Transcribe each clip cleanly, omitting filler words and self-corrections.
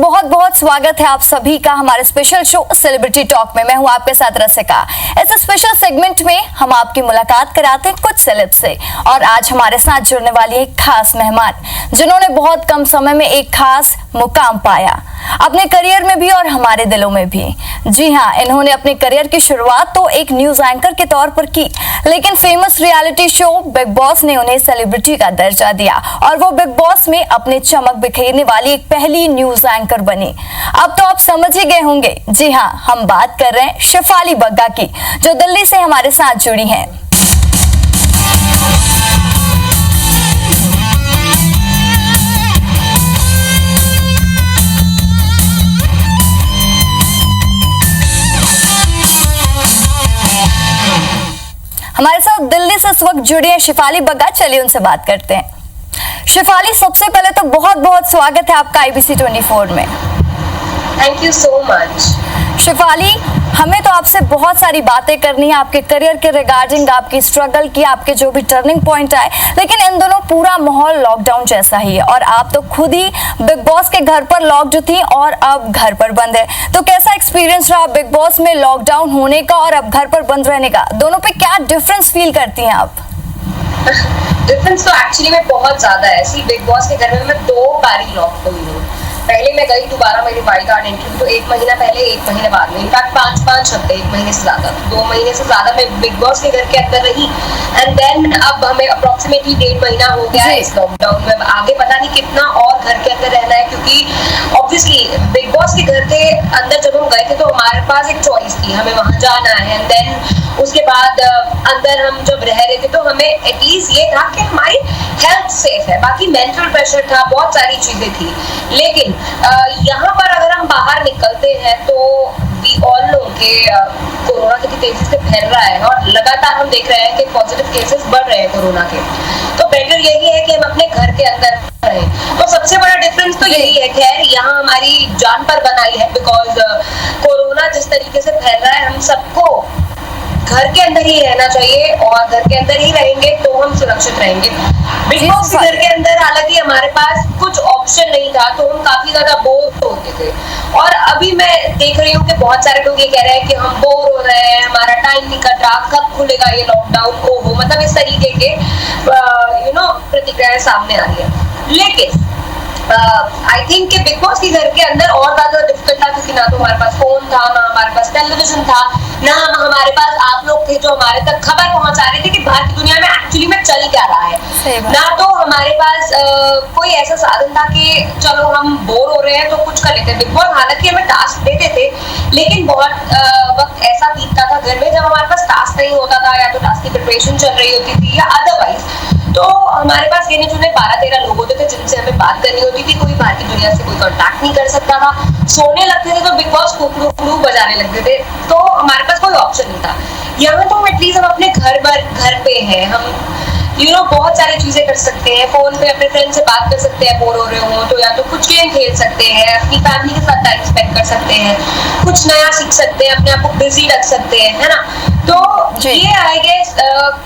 बहुत बहुत स्वागत है आप सभी का हमारे स्पेशल शो सेलिब्रिटी टॉक में। मैं हूं आपके साथ रसिका। इस स्पेशल सेगमेंट में हम आपकी मुलाकात कराते हैं कुछ सेलेब से, और आज हमारे साथ जुड़ने वाली एक खास मेहमान जिन्होंने बहुत कम समय में एक खास मुकाम पाया, अपने करियर में भी और हमारे दिलों में भी। जी हाँ, इन्होंने अपने करियर की शुरुआत तो एक न्यूज एंकर के तौर पर की, लेकिन famous reality show big boss ने उन्हें सेलिब्रिटी का दर्जा दिया और वो बिग बॉस में अपने चमक बिखेरने वाली एक पहली न्यूज एंकर बनी। अब तो आप समझ ही गए होंगे, जी हाँ, हम बात कर रहे हैं शेफाली बग्गा की, जो दिल्ली से हमारे साथ जुड़ी हैं। हमारे साथ दिल्ली से इस वक्त जुड़ी हैं शेफाली बग्गा। चलिए उनसे बात करते हैं। शेफाली, सबसे पहले तो बहुत बहुत स्वागत है आपका IBC 24 में। Thank you so much. Shefali, हमें तो आपसे बहुत सारी बातें करनी है आपके करियर के रिगार्डिंग, आपकी स्ट्रगल की, आपके जो भी टर्निंग पॉइंट आए, लेकिन इन दोनों पूरा माहौल लॉकडाउन जैसा ही है और आप तो खुद ही बिग बॉस के घर पर लॉक्ड थी और अब घर पर बंद है। तो कैसा एक्सपीरियंस रहा बिग बॉस में लॉकडाउन होने का और अब घर पर बंद रहने का? दोनों पे क्या डिफरेंस फील करती हैं आप? डिफरेंस तो एक्चुअली में बहुत ज्यादा है। सी बिग बॉस के घर में मैं 2 बार लॉक हुई हूँ। पहले मैं गई दोबारा मेरी वाइल्ड कार्ड एंट्री तो 1 महीना पहले, 1 महीने बाद में, इनफैक्ट 5 हफ्ते, 1 महीने से ज्यादा, 2 महीने से ज्यादा मैं बिग बॉस के घर के अंदर रही। एंड देन अब हमें अप्रोक्सीमेटली 1.5 महीना हो गया है इस लॉकडाउन में। आगे पता नहीं कितना और घर के अंदर रहना है, क्योंकि ऑब्वियसली बिग बॉस के घर के अंदर जब हम गए थे तो हमारे पास एक चॉइस थी, हमें वहां जाना है। एंड देन उसके बाद अंदर हम जब रह रहे थे तो हमें एटलीस्ट ये था कि हमारी हेल्थ सेफ है। बाकी मेंटल प्रेशर था, बहुत सारी चीजें थी। लेकिन यहाँ पर अगर हम बाहर निकलते हैं तो वी ऑल नो कि कोरोना कितनी तेजी से फैल रहा है और लगातार हम देख रहे हैं कि पॉजिटिव केसेस बढ़ रहे हैं कोरोना के। तो बेटर यही है कि हम अपने घर के अंदर रहें। तो सबसे बड़ा डिफरेंस तो यही है। खैर, यहाँ हमारी जान पर बनाई है, बिकॉज कोरोना जिस तरीके से फैल रहा है, हम सबको घर के अंदर ही रहना चाहिए और घर के अंदर ही रहेंगे तो हम सुरक्षित रहेंगे। बिग बॉस के घर के अंदर हालांकि हमारे पास कुछ ऑप्शन नहीं था तो हम काफी ज्यादा बोर होते थे। और अभी मैं देख रही हूँ कि बहुत सारे लोग ये कह रहे हैं कि हम बोर हो रहे हैं, हमारा टाइम नहीं कट रहा, कब खुलेगा ये लॉकडाउन, ओहो, मतलब इस तरीके के प्रतिक्रियाएं सामने आ रही है। लेकिन आई थिंक कि बिग बॉस के घर के अंदर और ज्यादा डिफिकल्ट था, क्योंकि ना तो हमारे पास फोन था, ना हमारे पास टेलीविजन था, ना हमारे पास आप लोग थे जो हमारे तक खबर पहुंचा रहे थे कि बाहर की दुनिया में एक्चुअली में चल क्या रहा है। ना तो हमारे पास कोई ऐसा साधन था कि चलो हम बोर हो रहे हैं तो कुछ कर लेते हैं। बिग बॉस हालांकि हमें टास्क देते थे, लेकिन बहुत वक्त ऐसा बीतता था घर में जब हमारे पास टास्क नहीं होता था, या तो टास्क की प्रिपरेशन चल रही होती थी या अदरवाइज। तो हमारे पास गिने चुने 12-13 लोग होते थे जिनसे हमें बात करनी होती थी। कोई बाहर की दुनिया से कोई कांटेक्ट नहीं कर सकता था। सोने लगते थे तो बिग बॉस कुकड़ू बजाने लगते थे, तो हमारे पास कोई ऑप्शन नहीं था। यहाँ तो एटलीस्ट हम अपने घर पे हैं, हम बहुत सारी चीजें कर सकते हैं। फोन पे अपने फ्रेंड से बात कर सकते हैं, बोर हो रहे हो तो, या तो कुछ गेम खेल सकते हैं, अपनी फैमिली के साथ टाइम स्पेंड कर सकते हैं, कुछ नया सीख सकते हैं, अपने आप को बिजी रख सकते हैं, है ना। तो ये आई गेस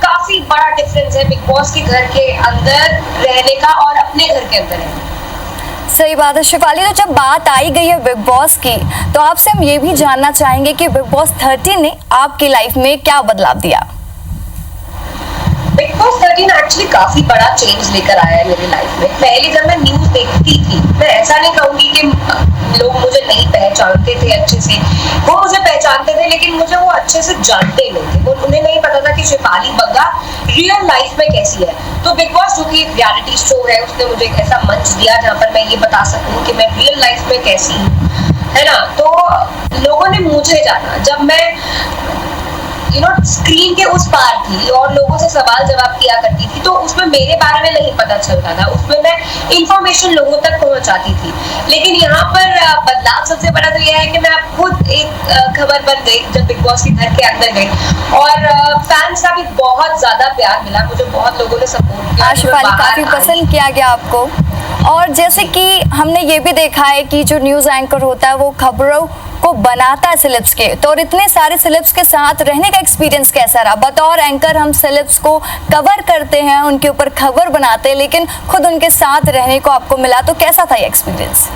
काफी बड़ा डिफरेंस है बिग बॉस के घर के अंदर रहने का और अपने घर के अंदर रहने का। सही बात है शेफाली। तो जब बात आई गई है बिग बॉस की, तो आपसे हम ये भी जानना चाहेंगे कि बिग बॉस 13 ने आपकी लाइफ में क्या बदलाव दिया? बिग बॉस 13 एक्चुअली काफी बड़ा चेंज लेकर आया है मेरी लाइफ में। पहले जब मैं न्यूज देखती थी, मैं ऐसा नहीं कहूंगी कि लोग मुझे नहीं पहचानते थे अच्छे से, वो मुझे पहचानते थे, लेकिन मुझे वो अच्छे से जानते नहीं थे। उन्हें नहीं पता था कि शेफाली बग्गा रियल लाइफ में कैसी है। तो बिग बॉस जो कि एक रियलिटी शो है, उसने मुझे एक ऐसा मंच दिया जहाँ पर मैं ये बता सकूं कि मैं रियल लाइफ में कैसी हूँ, है ना। तो लोगों ने मुझे जाना, जब मैं स्क्रीन के उस पार थी और लोगों से सवाल जवाब किया करती थी, तो उसमें मेरे बारे में नहीं पता चलता था, उसमें मैं इंफॉर्मेशन लोगों तक पहुंचाती थी। लेकिन यहाँ पर बदलाव सबसे बड़ा तो यह है कि मैं खुद एक खबर बन गई जब बिग बॉस के घर के अंदर गई, और फैंस का भी बहुत ज्यादा प्यार मिला मुझे, बहुत लोगों ने सपोर्ट किया, शेफाली काफी पसंद किया गया आपको। और जैसे कि हमने ये भी देखा है कि जो न्यूज एंकर होता है वो खबरों को बनाता है सेलेब्स के, तो और इतने सारे सेलेब्स के साथ रहने का एक्सपीरियंस कैसा रहा? बतौर एंकर हम सेलेब्स को कवर करते हैं, उनके ऊपर खबर बनाते हैं, लेकिन खुद उनके साथ रहने को आपको मिला, तो कैसा था ये एक्सपीरियंस?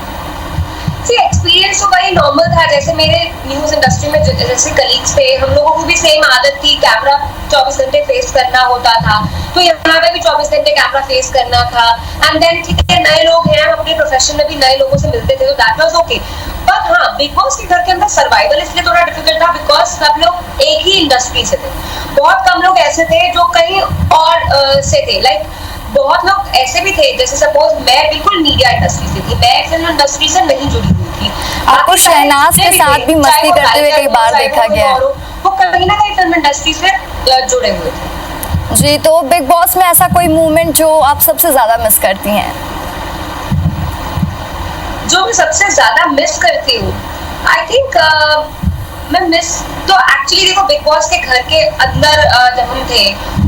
सी एक्सपीरियंस तो वही नॉर्मल था, जैसे मेरे न्यूज इंडस्ट्री में जैसे कलीग्स थे, हम लोगों को भी सेम आदत थी, कैमरा 24 घंटे फेस करना होता था, तो यहाँ पे भी 24 घंटे कैमरा फेस करना था। एंड देन ठीक है, नए लोग हैं, हम अपने प्रोफेशन में भी नए लोगों से मिलते थे, तो दैट वाज ओके। बट हाँ, बिग बॉस के घर के अंदर सर्वाइवल इसलिए थोड़ा डिफिकल्ट था बिकॉज सब लोग एक ही इंडस्ट्री से थे, बहुत कम लोग ऐसे थे जो कहीं और से थे। लाइक बहुत लोग ऐसे भी थे, जैसे सपोज मैं बिल्कुल मीडिया इंडस्ट्री से थी, मैं फिल्म इंडस्ट्री से नहीं जुड़ी हुई थी। आपको शहनाज के साथ भी मस्ती करते हुए कई बार देखा गया है, वो कहीं ना कहीं फिल्म इंडस्ट्री से जुड़े हुए थे। जी। तो बिग बॉस में ऐसा कोई मोमेंट जो आप सबसे ज्यादा मिस करती हैं? जो मैं सबसे ज्यादा मिस करती हूँ, आई थिंक मैं मिस तो एक्चुअली देखो, बिग बॉस के घर के अंदर जब हम थे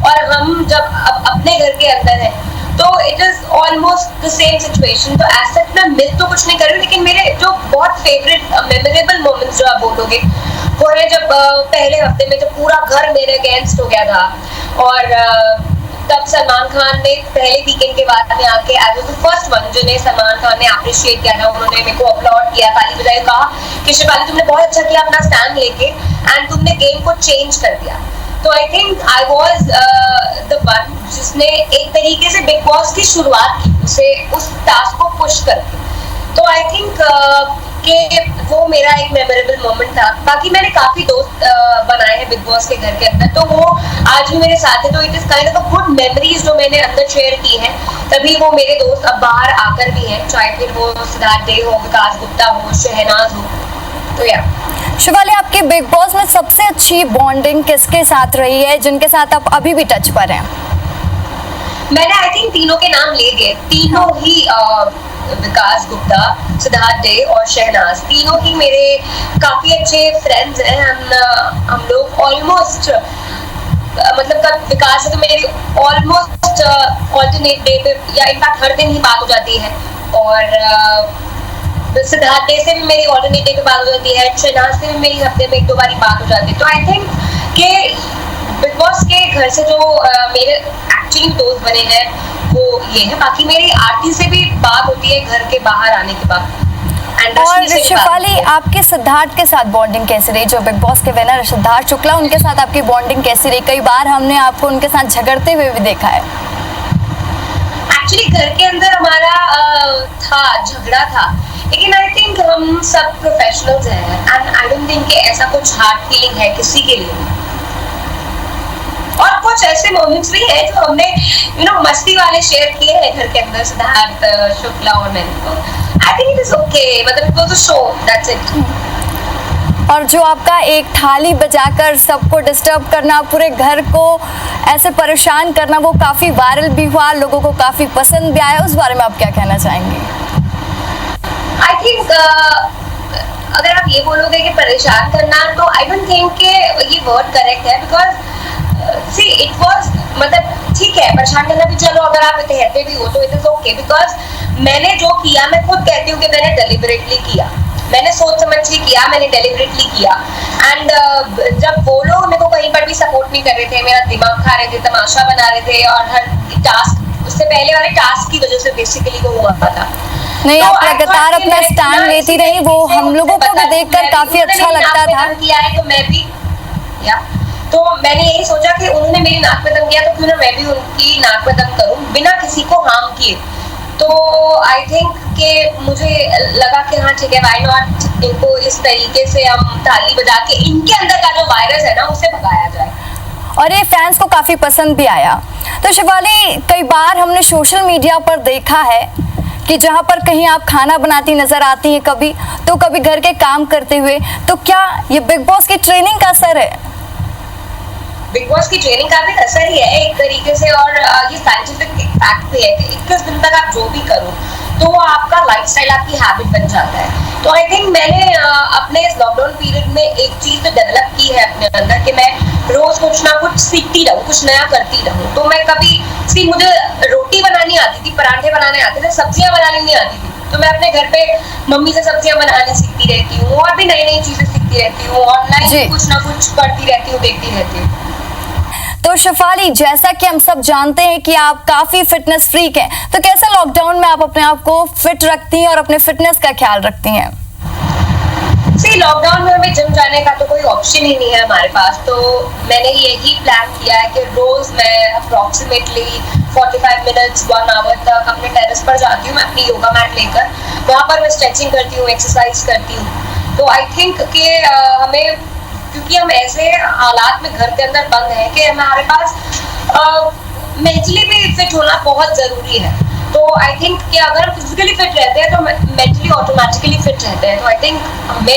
और हम जब अपने घर के अंदर हैं, तो it is almost the same situation. तो एज सच मैं मिस तो कुछ नहीं कर रही हूँ, लेकिन मेरे जो बहुत फेवरेट मेमोरेबल मोमेंट्स जो आप बोलोगे वो है जब पहले हफ्ते में जब पूरा घर मेरे अगेंस्ट हो गया था, और तब सलमान खान ने पहले वीकेंड के बाद में आके I was the first one जिन्हें सलमान खान ने अप्रिशिएट किया था। उन्होंने मेरे को अपलॉड किया, ताली बजाई, कहा कि शिफाली तुमने बहुत अच्छा किया अपना स्टैंड लेके, एंड तुमने गेम को चेंज कर दिया। तो I think I was the one जिसने एक तरीके से बिग बॉस की शुरुआत की, उसे उस टास्क को पुश करके। तो आई थिंक कि वो मेरा एक मेमोरेबल मोमेंट था। बाकी मैंने काफी दोस्त बनाए हैं बिग बॉस के घर के अंदर, तो वो आज भी मेरे साथ है। तो it is kind of good memories जो मैंने अंदर शेयर की हैं, तभी वो मेरे दोस्त अब बाहर आकर भी हैं, चाहे फिर वो सिद्धार्थ डे हो, विकास गुप्ता हो, शहनाज हो। तो या शिवाली, आपके बिग बॉस में सबसे अच्छी बॉन्डिंग किसके साथ रही है, जिनके साथ आप अभी भी टच पर हैं? मैंने आई थिंक तीनों के नाम ले दिए, तीनों ही विकास गुप्ता, सिद्धार्थ डे और शहनाज, तीनों ही मेरे काफी अच्छे फ्रेंड्स हैं। हम लोग ऑलमोस्ट मतलब कब विकास से तो मेरी ऑलमोस्ट ऑल्टरनेट डे पे या इनफैक्ट हर दिन ही बात हो जाती है, और सिद्धार्थ डे से भी मेरी ऑल्टरनेट डे पे बात हो जाती है, शहनाज से भी मेरी हफ्ते में 1-2 बार बात हो जाती है। तो आई थिंक कि बिग बॉस के घर से जो मेरे एक्चुअली दोस्त बने हैं वो ये है। बाकी मेरी आरती से भी बात होती है घर के बाहर आने के बाद। और शिफाली, आपके सिद्धार्थ के साथ बॉन्डिंग कैसी रही? जो बिग बॉस के विनर सिद्धार्थ शुक्ला, उनके साथ आपकी बॉन्डिंग कैसी रही? कई बार हमने आपको उनके साथ झगड़ते हुए भी देखा है। एक्चुअली घर के अंदर हमारा था झगड़ा था, लेकिन आई थिंक हम सब प्रोफेशनल्स हैं एंड आई डोंट थिंक कि ऐसा कुछ हार्ड फीलिंग है किसी के लिए। और कुछ ऐसे मोमेंट्स भी हैं जो हमने मस्ती वाले शेयर किए हैं घर के अंदर, सिद्धार्थ शुक्ला और मैंने। तो I think it is okay, मतलब it was a show, that's it. और जो आपका एक थाली बजाकर सबको डिस्टर्ब करना, पूरे घर को ऐसे परेशान करना, वो काफी वायरल भी हुआ, लोगों को काफी पसंद भी आया, उस बारे में आप क्या कहना चाहेंगे? आई थिंक अगर आप ये बोलोगे कि परेशान करना, तो आई डोंट थिंक कि ये वर्ड करेक्ट है, बिकॉज सी इट वाज, मतलब ठीक है परेशान करना भी, चलो अगर आप कहते भी हो तो इट इज ओके, बिकॉज मैंने जो किया, मैं खुद कहती हूँ कि मैंने डेलिबरेटली किया, मैंने सोच समझ के किया, मैंने डेलिबरेटली किया। एंड जब वो लोग मेरे को कहीं पर भी सपोर्ट नहीं कर रहे थे, मेरा दिमाग खा रहे थे, तमाशा बना रहे थे, और हर टास्क उससे पहले वाले टास्क की वजह से बेसिकली वो हुआ था। नहीं, आप लगातार अपना स्टैंड लेती रही, वो हम लोगों को भी देखकर काफी अच्छा लगता था। किया है तो मैं भी तो मैंने यही सोचा कि उन्होंने मेरी नाक पे दम किया, तो क्यों ना मैं भी उनकी नाक पे दम करूं बिना किसी को हार्म किए। तो आई थिंक कि मुझे लगा कि हाँ ठीक है, व्हाई नॉट, इनको इस तरीके से हम ताली बजा के इनके अंदर का जो वायरस है ना उसे भगाया जाए। और ये फैंस को काफी पसंद भी आया। तो शिवाली, कई बार हमने सोशल मीडिया पर देखा है कि जहाँ पर कहीं आप खाना बनाती नजर आती हैं, कभी तो कभी घर के काम करते हुए, तो क्या ये बिग बॉस की ट्रेनिंग का असर है? बिग बॉस की ट्रेनिंग का भी असर ही है एक तरीके से, और ये साइंटिफिक फैक्ट भी है कि 21 दिन तक आप जो भी करो तो वो आपका लाइफस्टाइल, आपकी हैबिट बन जाता है। तो आई थिंक मैंने अपने इस लॉकडाउन पीरियड में एक चीज तो डेवलप की है अपने अंदर कि मैं रोज कुछ ना कुछ सीखती रहूं, कुछ नया करती रहूं। तो मैं कभी मुझे रोटी बनानी आती थी, पराठे बनाने आते थे, सब्जियां बनानी नहीं आती थी, तो मैं अपने घर पे मम्मी से सब्जियां बनानी सीखती रहती हूँ, और भी नई नई चीजें सीखती रहती हूँ, ऑनलाइन कुछ ना कुछ पढ़ती रहती हूँ, देखती रहती हूँ। तो शिफाली, जैसा कि हम सब जानते हैं कि आप काफी फिटनेस फ्रीक हैं, तो कैसे लॉकडाउन में आप अपने आप को फिट रखती हैं और अपने फिटनेस का ख्याल रखती हैं? सी लॉकडाउन में हमें जिम जाने का तो कोई ऑप्शन ही नहीं है हमारे पास, तो मैंने यही प्लान किया है कि रोज मैं अप्रोक्सीमेटली 45 मिनट्स 1 आवर तक अपने टेरेस पर जाती हूँ, मैं अपनी योगा मैट लेकर वहाँ पर मैं स्ट्रेचिंग करती हूँ, एक्सरसाइज करती हूँ। तो आई थिंक कि हमें, क्योंकि हम ऐसे हालात में घर के अंदर बंद हैं कि हमारे पास मेंटली भी फिट होना बहुत जरूरी है। तो आई थिंक कि अगर हम फिजिकली फिट रहते हैं तो मेंटली ऑटोमेटिकली फिट रहते हैं। तो आई थिंक हमें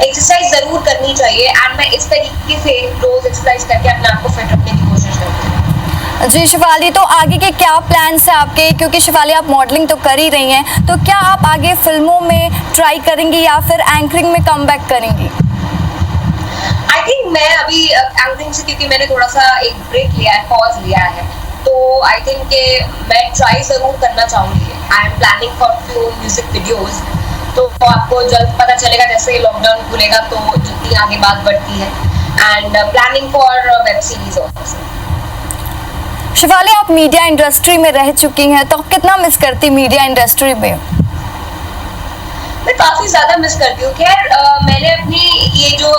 एक्सरसाइज जरूर करनी चाहिए एंड मैं इस तरीके से रोज एक्सरसाइज करके अपने आप को फिट रखने की कोशिश करती हूँ। जी शिफाली, तो आगे के क्या प्लान्स हैं आपके, क्योंकि शिफाली आप मॉडलिंग तो कर ही रही हैं, तो क्या आप आगे फिल्मों में ट्राई करेंगी या फिर एंकरिंग में कमबैक करेंगी? आई थिंक मैं अभी एंकरिंग से, क्योंकि मैंने थोड़ा सा एक ब्रेक लिया है, पॉज लिया है, तो आई थिंक कि मैं ट्राई जरूर करना चाहूंगी। I am planning for few music videos, तो आपको जल्द पता चलेगा जैसे ही लॉकडाउन खुलेगा तो जितनी आगे बात बढ़ती है, and planning for web series also. Shifali, आप मीडिया इंडस्ट्री में रह चुकी हैं, तो कितना मिस करती मीडिया इंडस्ट्री में? मैं काफी ज्यादा मिस करती हूँ। खैर मैंने अपनी ये जो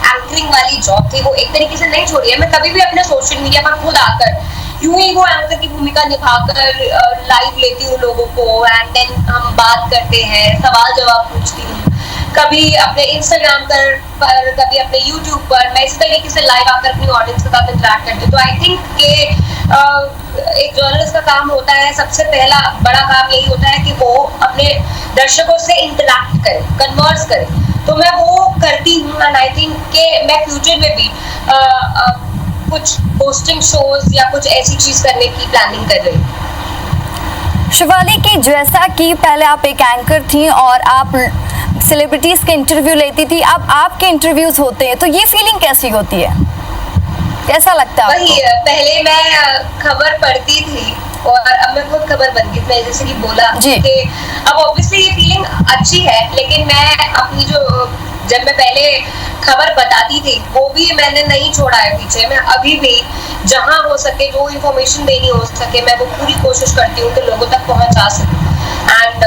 एंकरिंग वाली जॉब थी वो एक तरीके से नहीं छोड़ी है। मैं कभी भी अपने सोशल मीडिया पर खुद आकर यूं ही वो एंकर की भूमिका निभाकर लाइव लेती हूँ लोगों को, एंड देन हम बात करते हैं, सवाल जवाब पूछती हूँ, कभी अपने इंस्टाग्राम पर कभी अपने यूट्यूब पर मैं इस तरीके से लाइव आकर अपनी ऑडियंस के साथ इंटरेक्ट करती हूँ। तो आई थिंक कि एक जर्नलिस्ट का काम होता है, सबसे पहला बड़ा काम यही होता है कि वो अपने दर्शकों से इंटरेक्ट करे, कन्वर्स करे। तो मैं वो करती हूँ, एंड आई थिंक कि मैं फ्यूचर में भी कुछ होस्टिंग शोज या कुछ ऐसी चीज करने की प्लानिंग कर रही हूँ। शिफाली, की जैसा कि पहले आप एक एंकर थी और आप सेलिब्रिटीज के इंटरव्यू लेती थी, अब आपके इंटरव्यूज होते हैं, तो ये फीलिंग कैसी होती है, कैसा लगता है? वही, पहले मैं खबर पढ़ती थी और अब मैं खुद खबर बन गई। मैं जैसे कि बोला कि अब ऑब्वियसली ये फीलिंग अच्छी है, लेकिन मैं अपनी जब मैं पहले खबर बताती थी वो भी मैंने नहीं छोड़ा है पीछे। मैं अभी भी जहां हो सके, जो इन्फॉर्मेशन देनी हो सके, मैं वो पूरी कोशिश करती हूँ कि लोगों तक पहुंचा सकूं। एंड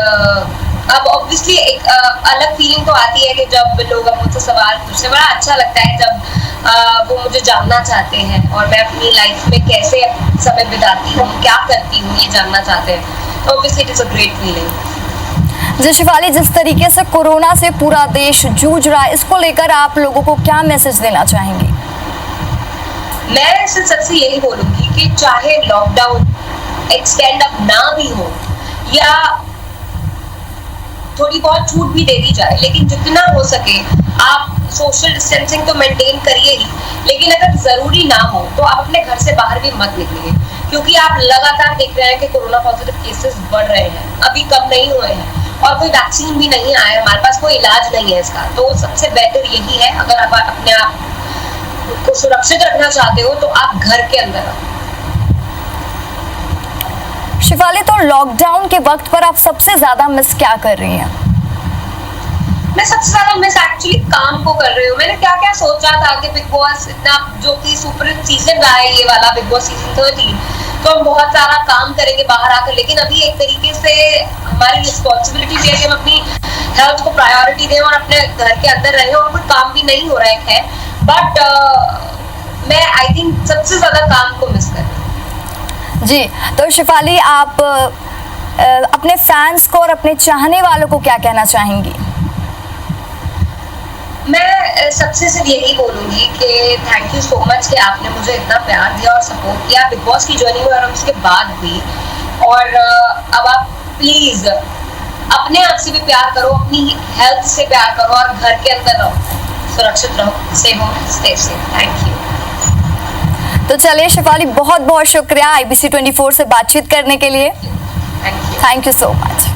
अब ऑब्वियसली एक अलग फीलिंग तो आती है कि जब लोग मुझसे सवाल पूछते हैं, बड़ा अच्छा लगता है जब वो मुझे जानना चाहते हैं और मैं अपनी लाइफ में कैसे समय बिताती हूँ, क्या करती हूँ, ये जानना चाहते हैं। तो obviously it is a great feeling. जी शिफाली, जिस तरीके से कोरोना से पूरा देश जूझ रहा है, इसको लेकर आप लोगों को क्या मैसेज देना चाहेंगी? मैं सबसे यही बोलूंगी कि चाहे लॉकडाउन एक्सटेंड अब ना भी हो या थोड़ी बहुत छूट भी दे दी जाए, लेकिन जितना हो सके आप सोशल डिस्टेंसिंग तो मेंटेन करिए ही, लेकिन अगर जरूरी ना हो तो आप अपने घर से बाहर भी मत निकलिए, क्योंकि आप लगातार देख रहे हैं कि कोरोना पॉजिटिव केसेस बढ़ रहे हैं, अभी कम नहीं हुए हैं और कोई वैक्सीन भी नहीं आया है, हमारे पास कोई इलाज नहीं है इसका। तो सबसे बेहतर यही है, अगर आप अपने आप को सुरक्षित रखना चाहते हो तो आप घर के अंदर रहो। शिफाली, तो लॉकडाउन के वक्त पर आप सबसे ज्यादा मिस क्या कर रही हैं? मैं सबसे ज्यादा मिस एक्चुअली काम को कर रही हूँ। मैंने क्या क्या सोचा था कि बिग बॉस इतना जो कि सुपर हिट सीजन रहा है ये वाला बिग बॉस सीजन 13, तो हम बहुत सारा काम करेंगे बाहर आकर, लेकिन अभी एक तरीके से हमारी रिस्पॉन्सिबिलिटी भी है कि हम अपनी हेल्थ को प्रायोरिटी दें और अपने घर के अंदर रहें, और कोई काम भी नहीं हो रहा है। बट मैं आई थिंक सबसे ज्यादा काम को मिस कर रही हूँ। जी, तो शिफाली, आप अपने फैंस को और अपने चाहने वालों को क्या कहना चाहेंगी? मैं सबसे सिर्फ यही बोलूंगी कि थैंक यू सो मच कि आपने मुझे इतना प्यार दिया और सपोर्ट किया बिग बॉस की जर्नी में और उसके बाद भी। और अब आप प्लीज अपने आप से भी प्यार करो, अपनी हेल्थ से प्यार करो और घर के अंदर रहो, सुरक्षित रहो, सेफ हो, स्टे सेफ। Thank you. तो चलिए शिफाली, बहुत बहुत शुक्रिया IBC 24 से बातचीत करने के लिए। Thank you so much.